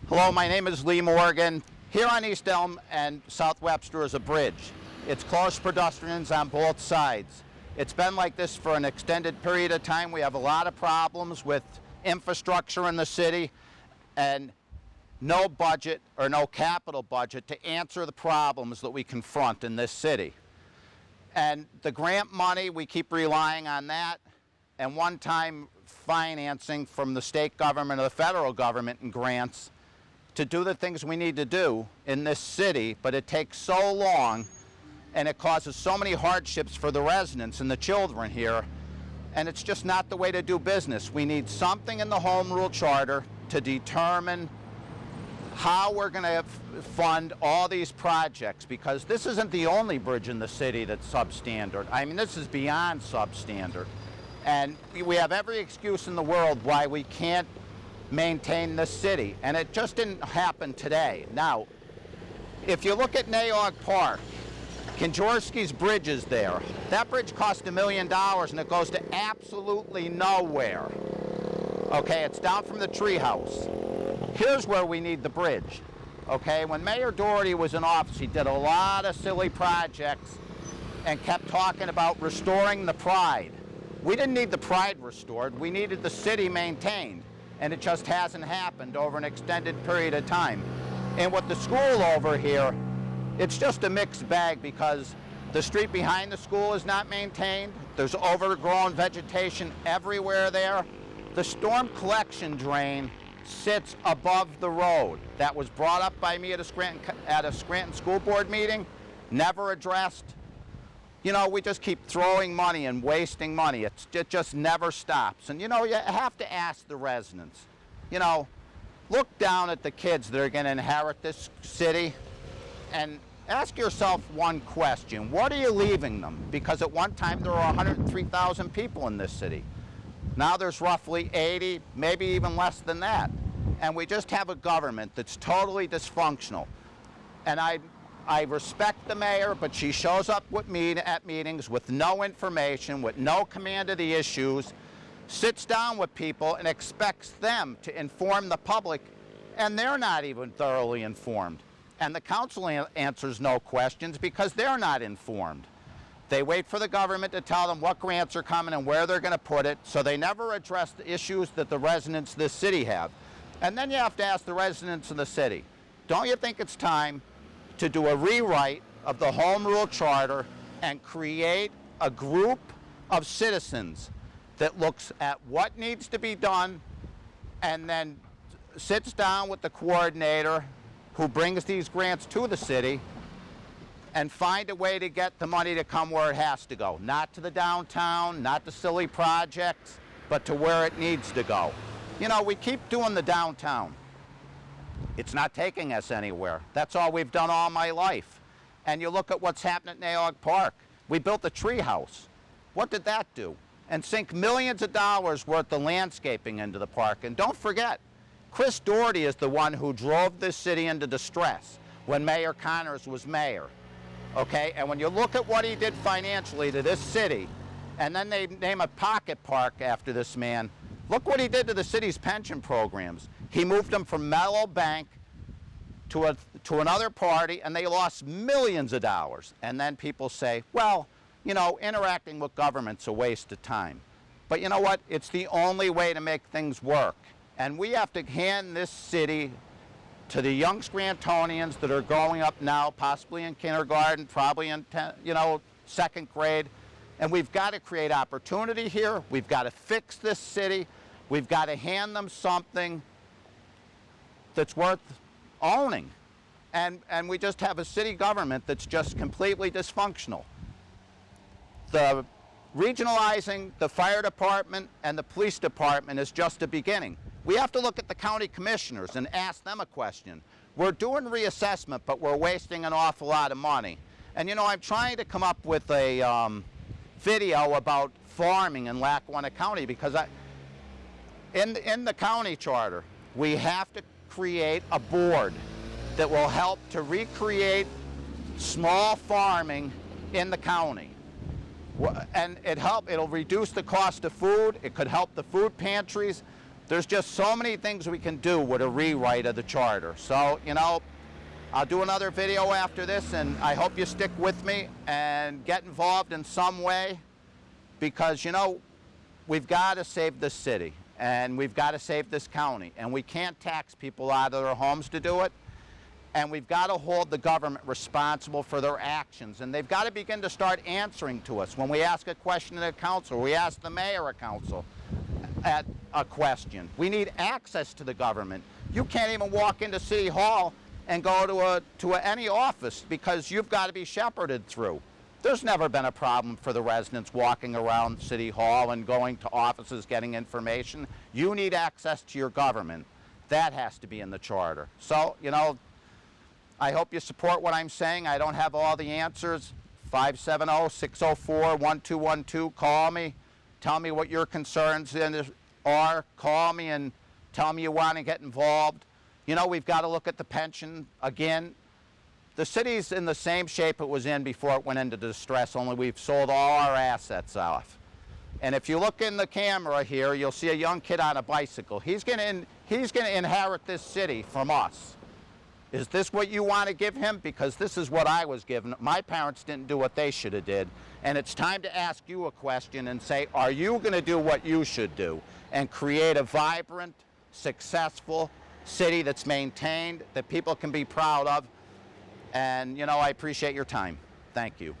Hello, my name is Lee Morgan. Here on East Elm and South Webster is a bridge. It's closed for pedestrians on both sides. It's been like this for an extended period of time. We have a lot of problems with infrastructure in the city and no budget or no capital budget to answer the problems that we confront in this city. And the grant money, we keep relying on that, and one-time financing from the state government or the federal government in grants to do the things we need to do in this city, but it takes so long and it causes so many hardships for the residents and the children here, and it's just not the way to do business. We need something in the Home Rule Charter to determine how we're going to fund all these projects, because this isn't the only bridge in the city that's substandard. I mean, this is beyond substandard. And we have every excuse in the world why we can't maintain this city, and it just didn't happen today. Now, if you look at Naog Park, Kinjorski's bridge is there. That bridge cost $1 million and it goes to absolutely nowhere. Okay, it's down from the treehouse. Here's where we need the bridge. Okay, when Mayor Doherty was in office, he did a lot of silly projects and kept talking about restoring the pride. We didn't need the pride restored, we needed the city maintained, and it just hasn't happened over an extended period of time. And with the school over here, it's just a mixed bag, because the street behind the school is not maintained. There's overgrown vegetation everywhere there. The storm collection drain sits above the road. That was brought up by me at a Scranton School Board meeting, never addressed. You know, we just keep throwing money and wasting money. It just never stops. And you know, you have to ask the residents, you know, look down at the kids that are going to inherit this city and ask yourself one question. What are you leaving them? Because at one time there were 103,000 people in this city. Now there's roughly 80, maybe even less than that. And we just have a government that's totally dysfunctional. And I respect the mayor, but she shows up at meetings with no information, with no command of the issues, sits down with people and expects them to inform the public, and they're not even thoroughly informed. And the council answers no questions because they're not informed. They wait for the government to tell them what grants are coming and where they're going to put it, so they never address the issues that the residents of this city have. And then you have to ask the residents of the city, don't you think it's time to do a rewrite of the Home Rule Charter and create a group of citizens that looks at what needs to be done and then sits down with the coordinator who brings these grants to the city and find a way to get the money to come where it has to go. Not to the downtown, not to silly projects, but to where it needs to go. You know, we keep doing the downtown. It's not taking us anywhere. That's all we've done all my life. And you look at what's happening at Naog Park. We built a tree house. What did that do? And sink millions of dollars worth of landscaping into the park. And don't forget, Chris Doherty is the one who drove this city into distress when Mayor Connors was mayor. Okay, and when you look at what he did financially to this city, and then they name a pocket park after this man, look what he did to the city's pension programs. He moved them from Mellow Bank to another party, and they lost millions of dollars. And then people say, well, you know, interacting with government's a waste of time. But you know what? It's the only way to make things work. And we have to hand this city to the young Scrantonians that are growing up now, possibly in kindergarten, probably in second grade. And we've got to create opportunity here. We've got to fix this city. We've got to hand them something that's worth owning. And we just have a city government that's just completely dysfunctional. The regionalizing the fire department and the police department is just a beginning. We have to look at the county commissioners and ask them a question. We're doing reassessment, but we're wasting an awful lot of money. And you know, I'm trying to come up with a video about farming in Lackawanna County, because in the county charter, we have to create a board that will help to recreate small farming in the county. And it'll reduce the cost of food. It could help the food pantries. There's just so many things we can do with a rewrite of the charter. So, you know, I'll do another video after this, and I hope you stick with me and get involved in some way, because, you know, we've got to save this city, and we've got to save this county, and we can't tax people out of their homes to do it, and we've got to hold the government responsible for their actions, and they've got to begin to start answering to us. When we ask a question to the council, we ask the mayor of council at a question. We need access to the government. You can't even walk into City Hall and go to any office because you've got to be shepherded through. There's never been a problem for the residents walking around City Hall and going to offices getting information. You need access to your government. That has to be in the charter. So, you know, I hope you support what I'm saying. I don't have all the answers. 570-604-1212. Call me. Tell me what your concerns are. Call me and tell me you want to get involved. You know, we've got to look at the pension again. The city's in the same shape it was in before it went into distress, only we've sold all our assets off. And if you look in the camera here, you'll see a young kid on a bicycle. He's going to inherit this city from us. Is this what you want to give him? Because this is what I was given. My parents didn't do what they should have did. And it's time to ask you a question and say, are you going to do what you should do and create a vibrant, successful city that's maintained, that people can be proud of? And, you know, I appreciate your time. Thank you.